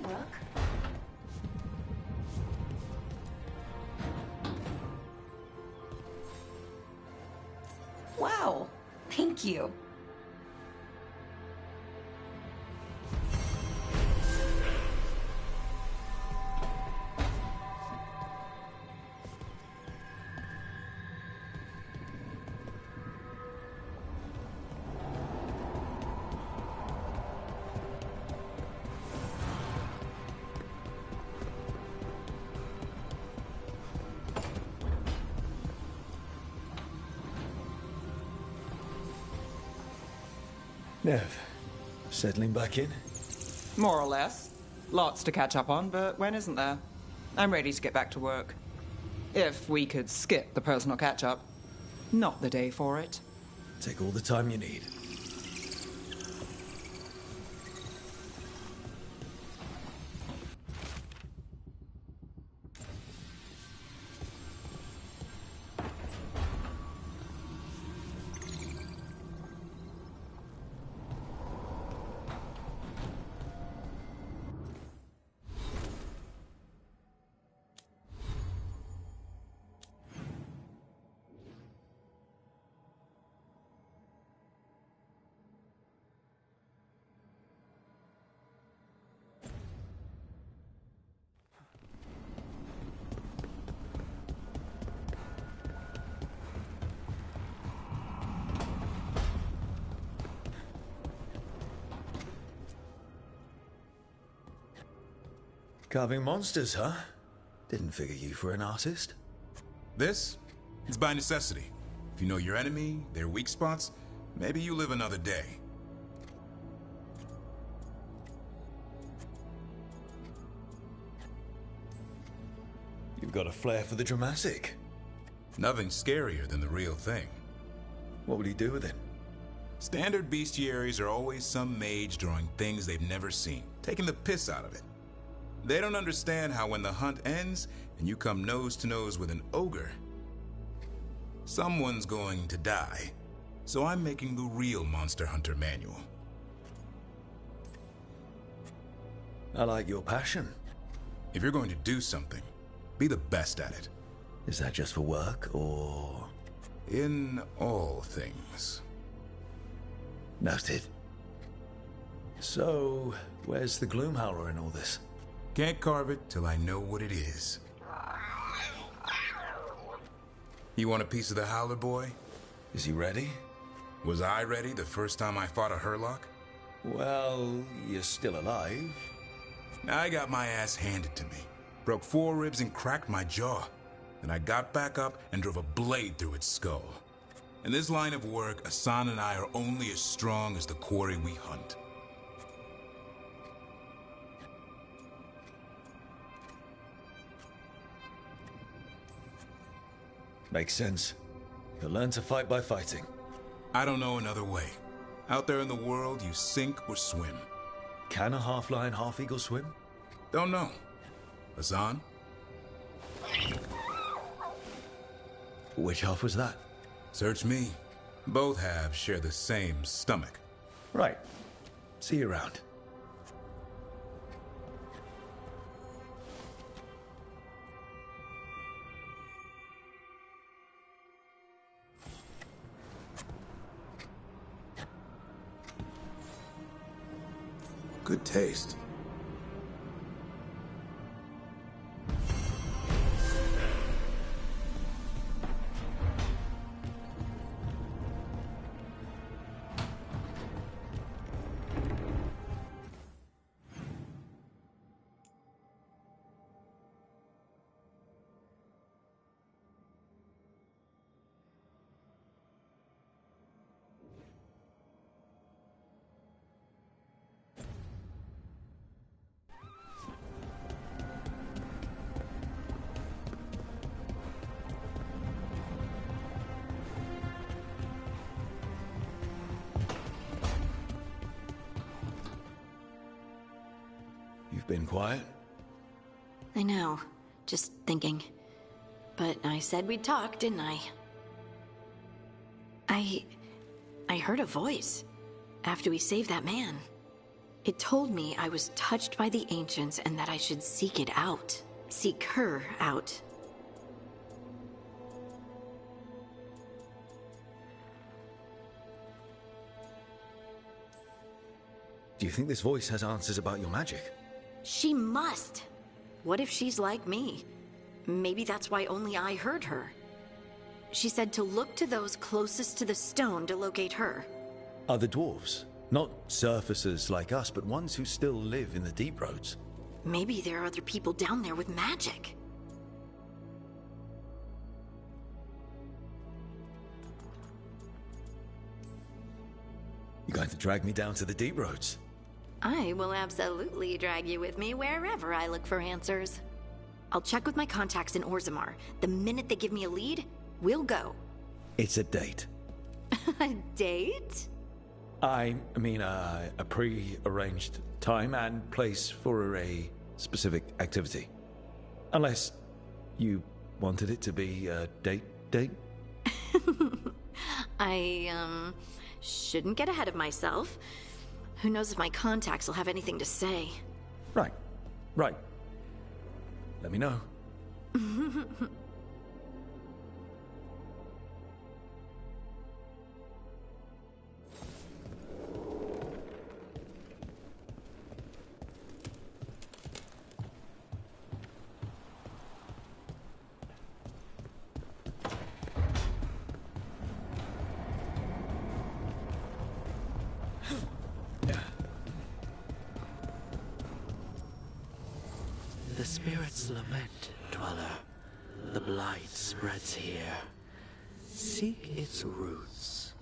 Rook. Wow, thank you. Nev, settling back in? More or less. Lots to catch up on, but when isn't there? I'm ready to get back to work. If we could skip the personal catch-up. Not the day for it. Take all the time you need. Carving monsters, huh? Didn't figure you for an artist. This? It's by necessity. If you know your enemy, their weak spots, maybe you live another day. You've got a flair for the dramatic. Nothing scarier than the real thing. What would he do with it? Standard bestiaries are always some mage drawing things they've never seen, taking the piss out of it. They don't understand how when the hunt ends and you come nose to nose with an ogre, someone's going to die. So I'm making the real Monster Hunter manual. I like your passion. If you're going to do something, be the best at it. Is that just for work, or...? In all things. Noted. So, where's the Gloomhowler in all this? Can't carve it till I know what it is. You want a piece of the Howler boy? Is he ready? Was I ready the first time I fought a Hurlock? Well, you're still alive. I got my ass handed to me. Broke 4 ribs and cracked my jaw. Then I got back up and drove a blade through its skull. In this line of work, Asan and I are only as strong as the quarry we hunt. Makes sense. You'll learn to fight by fighting. I don't know another way. Out there in the world, you sink or swim. Can a half-lion, half-eagle swim? Don't know. Asan? Which half was that? Search me. Both halves share the same stomach. Right. See you around. Good taste. You've been quiet? I know. Just thinking. But I said we'd talk, didn't I? I heard a voice after we saved that man. It told me I was touched by the ancients and that I should seek it out. Seek her out. Do you think this voice has answers about your magic? She must. What if she's like me? Maybe that's why only I heard her. She said to look to those closest to the stone to locate her. Other dwarves? Not surfacers like us, but ones who still live in the deep roads. Maybe there are other people down there with magic. You going to drag me down to the deep roads? I will absolutely drag you with me wherever I look for answers. I'll check with my contacts in Orzammar. The minute they give me a lead, we'll go. It's a date. A date? I mean, a pre-arranged time and place for a specific activity. Unless you wanted it to be a date? I, shouldn't get ahead of myself. Who knows if my contacts will have anything to say. Right. Let me know. The spirits lament, Dweller. The blight spreads here. Seek its roots.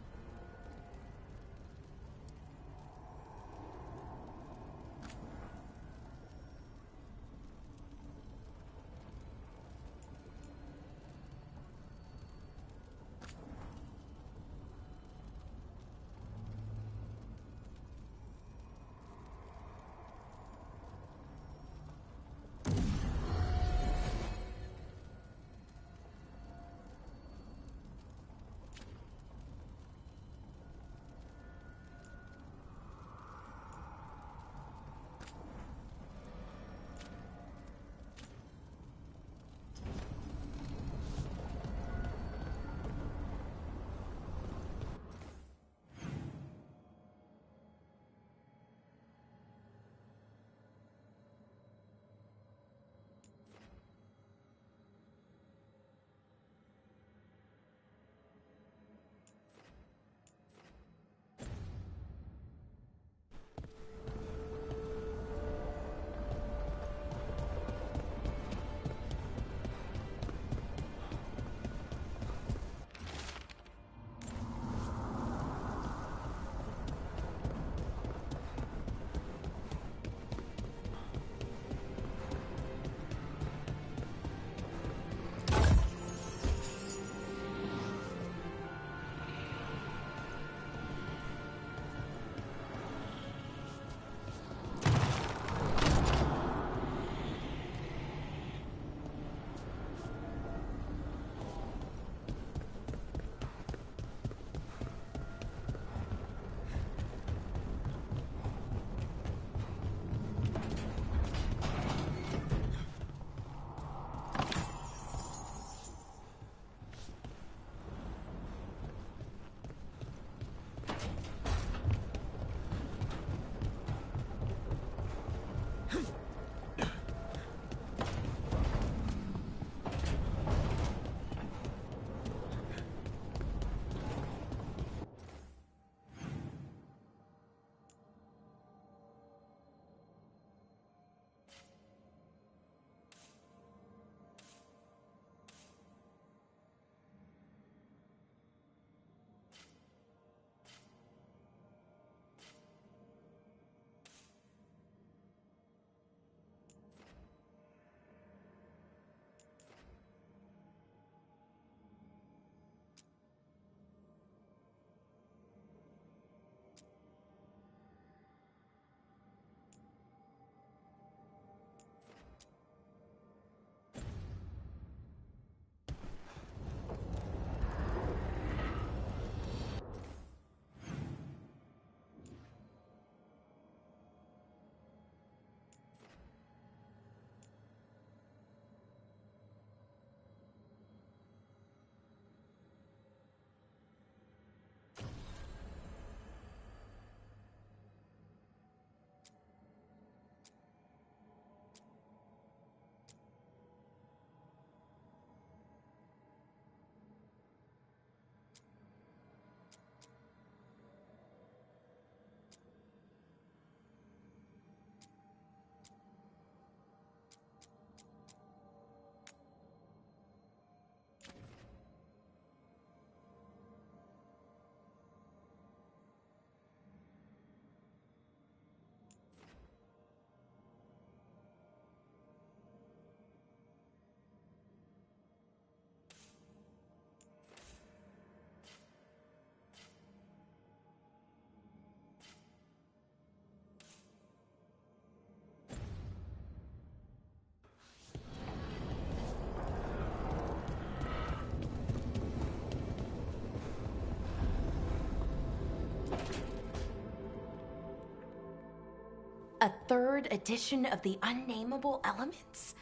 A third edition of the Unnameable Elements?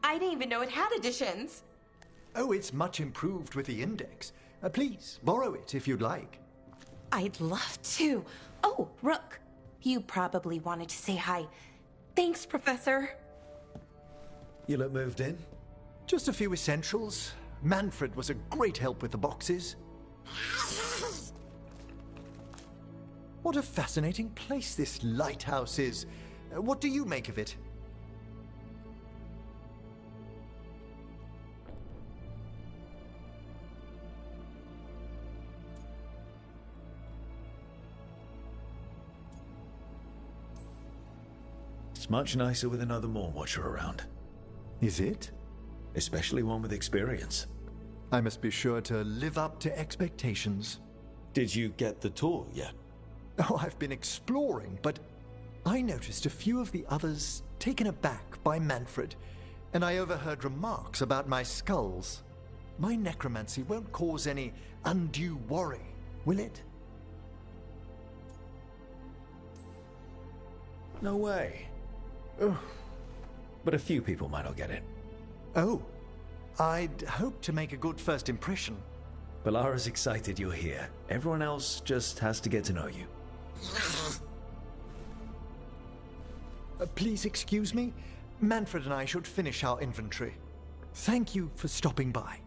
I didn't even know it had editions. Oh, it's much improved with the index. Please, borrow it if you'd like. I'd love to. Oh, Rook, you probably wanted to say hi. Thanks, Professor. You look moved in? Just a few essentials. Manfred was a great help with the boxes. What a fascinating place this lighthouse is. What do you make of it? It's much nicer with another Moon Watcher around. Is it? Especially one with experience. I must be sure to live up to expectations. Did you get the tour yet? Oh, I've been exploring, but I noticed a few of the others taken aback by Manfred, and I overheard remarks about my skulls. My necromancy won't cause any undue worry, will it? No way. But a few people might not get it. Oh, I'd hope to make a good first impression. Balara's excited you're here. Everyone else just has to get to know you. Please excuse me. Manfred and I should finish our inventory. Thank you for stopping by.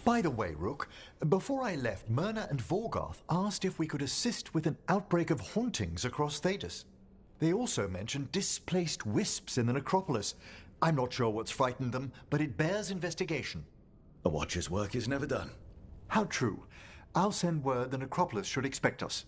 By the way, Rook, before I left, Myrna and Vorgarth asked if we could assist with an outbreak of hauntings across Thedas. They also mentioned displaced wisps in the necropolis. I'm not sure what's frightened them, but it bears investigation. A Watcher's work is never done. How true. I'll send word the necropolis should expect us.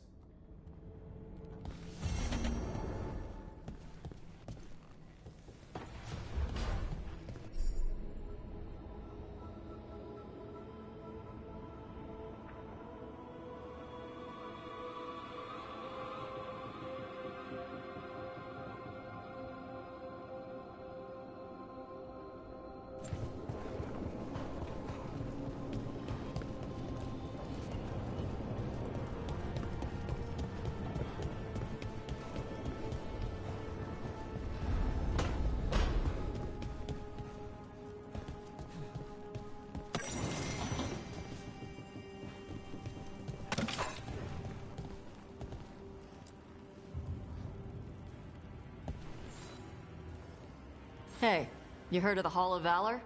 Hey, you heard of the Hall of Valor?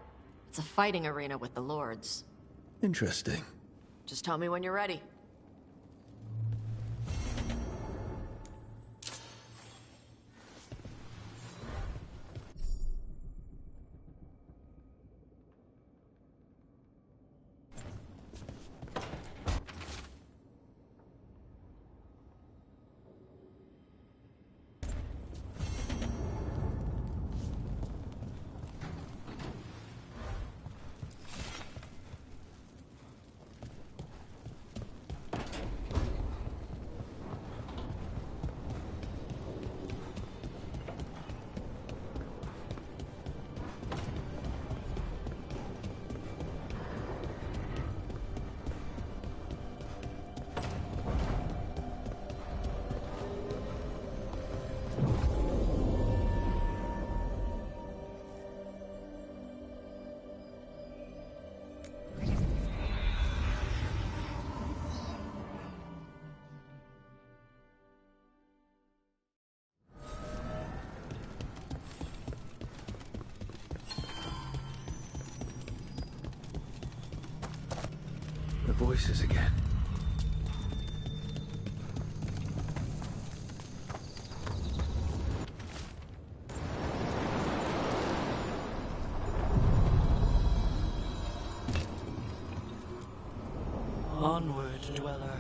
It's a fighting arena with the Lords. Interesting. Just tell me when you're ready. The voices again. Onward, Dweller.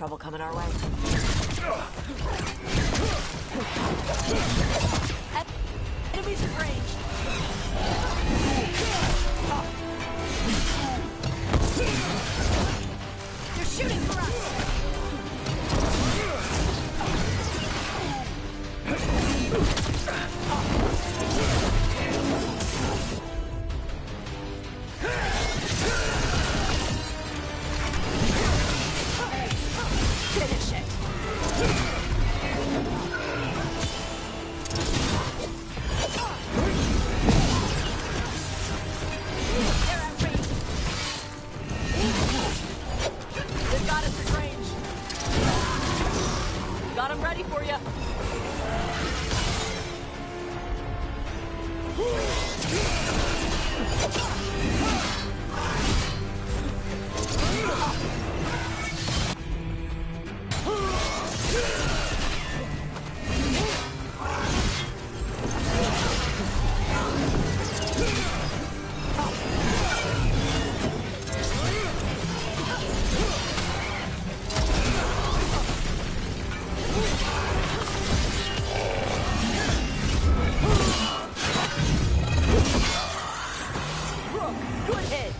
trouble coming our way. Enemies in range. They're shooting for us. Finish it. They're at range. They've got us at range. Got them ready for you. Good hit.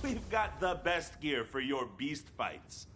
We've got the best gear for your beast fights.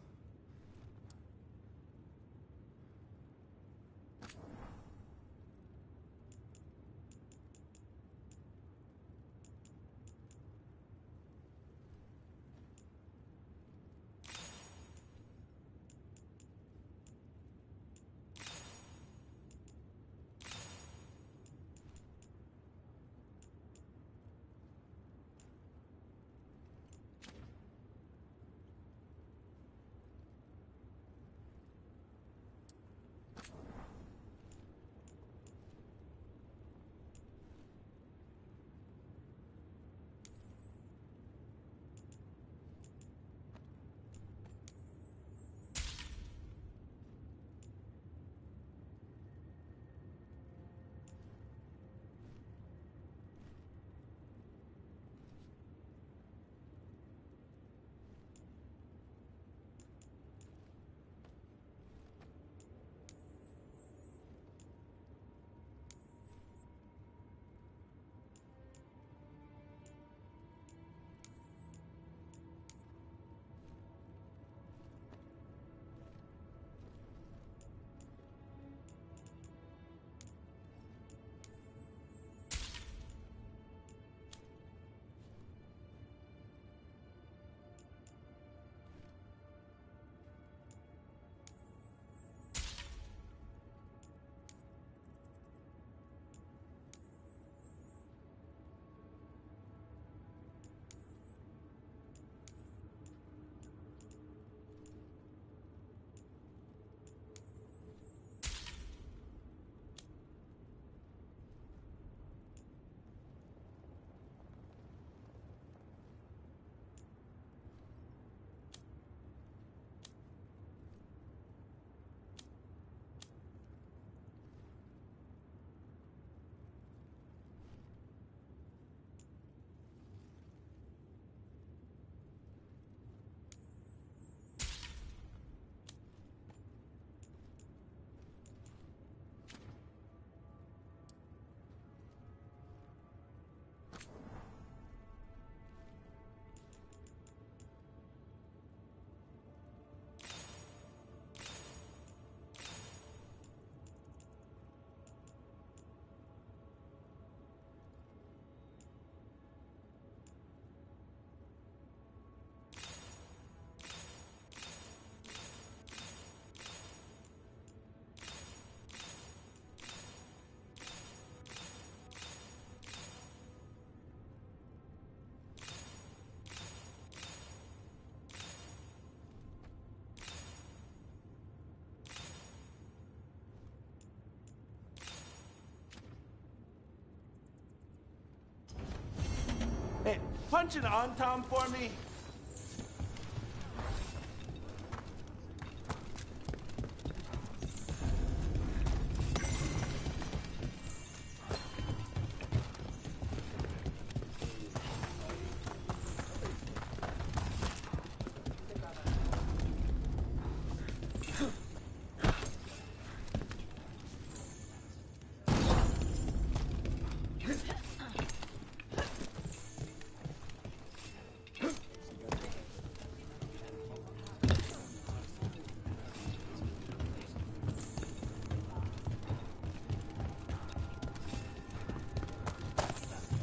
punch an on-tom for me?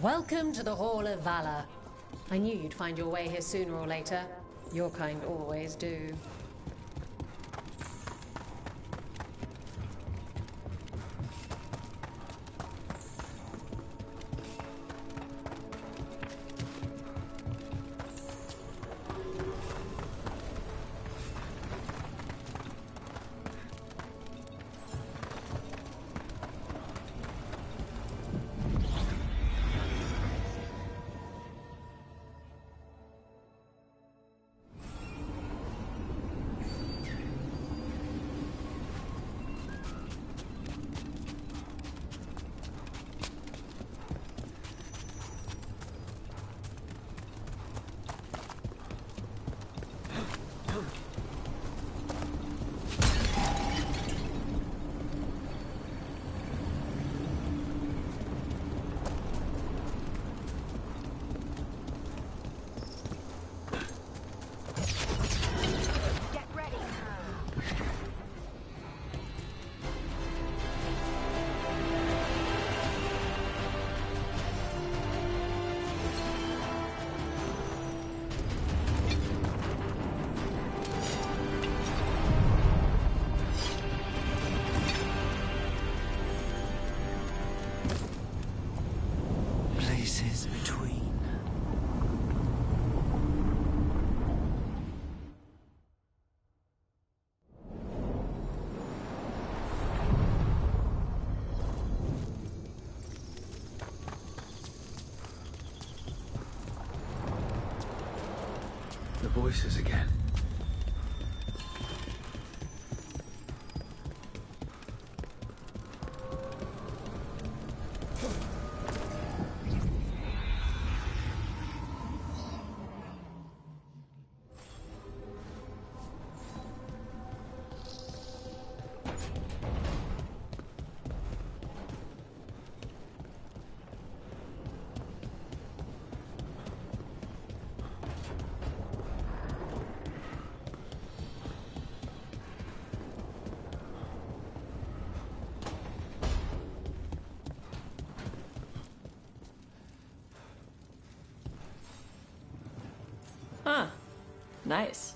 Welcome to the Hall of Valor. I knew you'd find your way here sooner or later. Your kind always do. Places between. The voices again. Huh. Nice.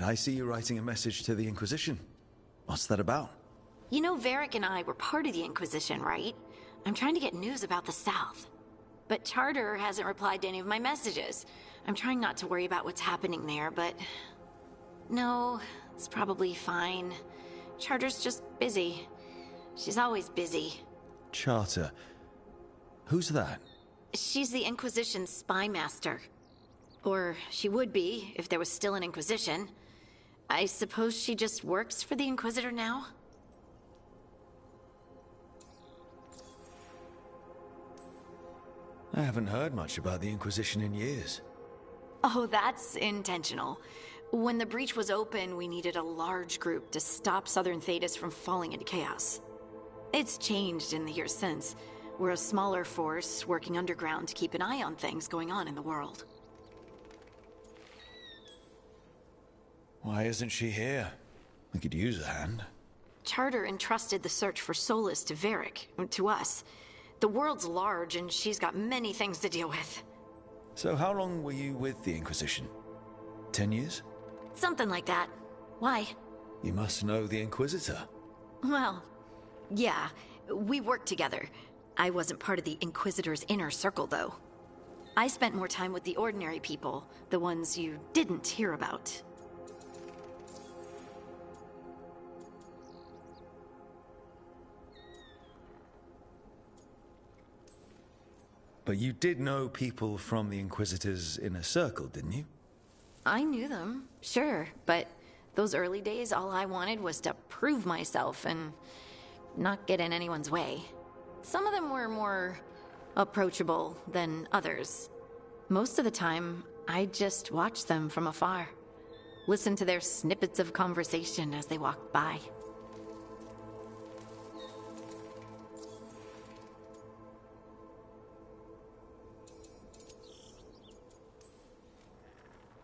I see you writing a message to the Inquisition. What's that about? You know, Varric and I were part of the Inquisition, right? I'm trying to get news about the South. But Charter hasn't replied to any of my messages. I'm trying not to worry about what's happening there, but... No, it's probably fine. Charter's just busy. She's always busy. Charter? Who's that? She's the Inquisition's spy master. Or she would be, if there was still an Inquisition. I suppose she just works for the Inquisitor now? I haven't heard much about the Inquisition in years. Oh, that's intentional. When the breach was open, we needed a large group to stop Southern Thedas from falling into chaos. It's changed in the years since. We're a smaller force working underground to keep an eye on things going on in the world. Why isn't she here? We could use a hand. Charter entrusted the search for Solas to Varric, to us. The world's large and she's got many things to deal with. So how long were you with the Inquisition? 10 years? Something like that. Why? You must know the Inquisitor. Well, yeah, we worked together. I wasn't part of the Inquisitor's inner circle, though. I spent more time with the ordinary people, the ones you didn't hear about. But you did know people from the Inquisitor's inner circle, didn't you? I knew them, sure, but those early days, all I wanted was to prove myself and not get in anyone's way. Some of them were more approachable than others. Most of the time, I just watched them from afar, listened to their snippets of conversation as they walked by.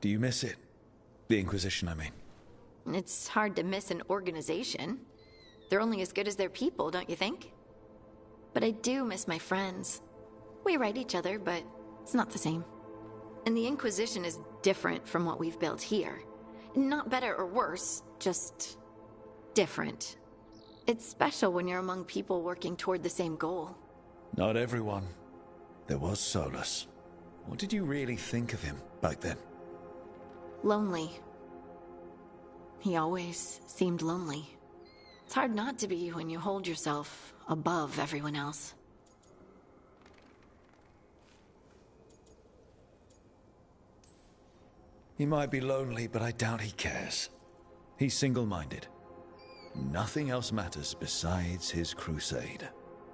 Do you miss it? The Inquisition, I mean. It's hard to miss an organization. They're only as good as their people, don't you think? But I do miss my friends. We write each other, but it's not the same. And the Inquisition is different from what we've built here. Not better or worse, just different. It's special when you're among people working toward the same goal. Not everyone. There was Solas. What did you really think of him back then? Lonely. He always seemed lonely. It's hard not to be when you hold yourself above everyone else. He might be lonely, but I doubt he cares. He's single-minded. Nothing else matters besides his crusade.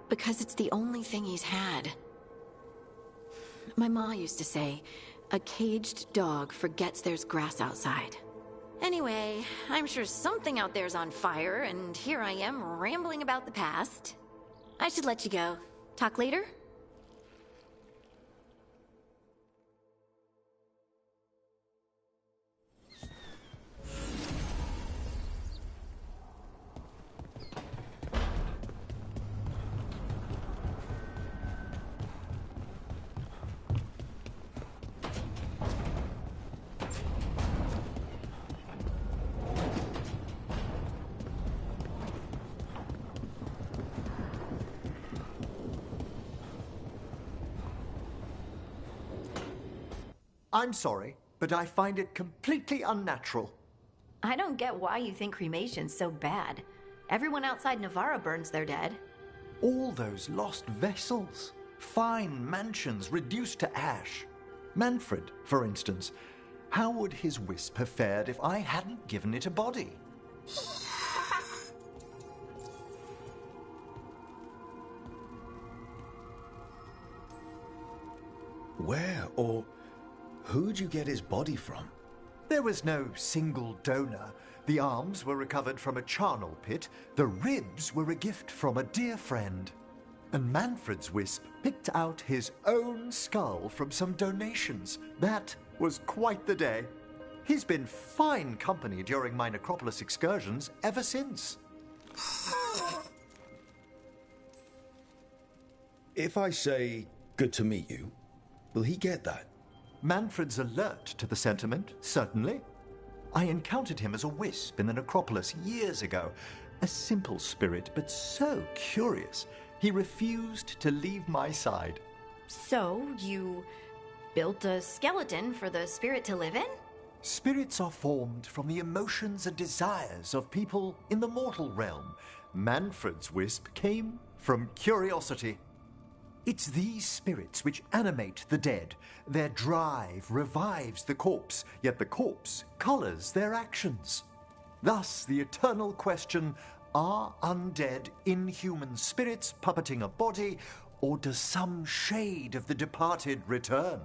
Because it's the only thing he's had. My ma used to say, a caged dog forgets there's grass outside. Anyway, I'm sure something out there's on fire, and here I am rambling about the past. I should let you go. Talk later? I'm sorry, but I find it completely unnatural. I don't get why you think cremation's so bad. Everyone outside Navarra burns their dead. All those lost vessels. Fine mansions reduced to ash. Manfred, for instance. How would his wisp have fared if I hadn't given it a body? Where or who'd you get his body from? There was no single donor. The arms were recovered from a charnel pit. The ribs were a gift from a dear friend. And Manfred's wisp picked out his own skull from some donations. That was quite the day. He's been fine company during my Necropolis excursions ever since. If I say, good to meet you, will he get that? Manfred's alert to the sentiment, certainly. I encountered him as a wisp in the necropolis years ago. A simple spirit, but so curious. He refused to leave my side. So, you built a skeleton for the spirit to live in? Spirits are formed from the emotions and desires of people in the mortal realm. Manfred's wisp came from curiosity. It's these spirits which animate the dead. Their drive revives the corpse, yet the corpse colors their actions. Thus, the eternal question, are undead inhuman spirits puppeting a body, or does some shade of the departed return?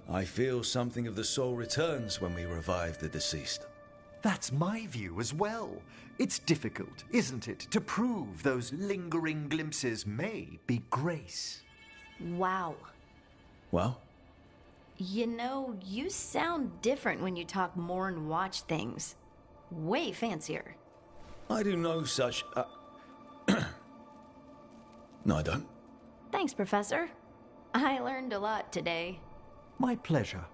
I feel something of the soul returns when we revive the deceased. That's my view as well. It's difficult, isn't it, to prove those lingering glimpses may be grace. Wow. Well? You know, you sound different when you talk more and watch things. Way fancier. I do no such... No, I don't. Thanks, Professor. I learned a lot today. My pleasure.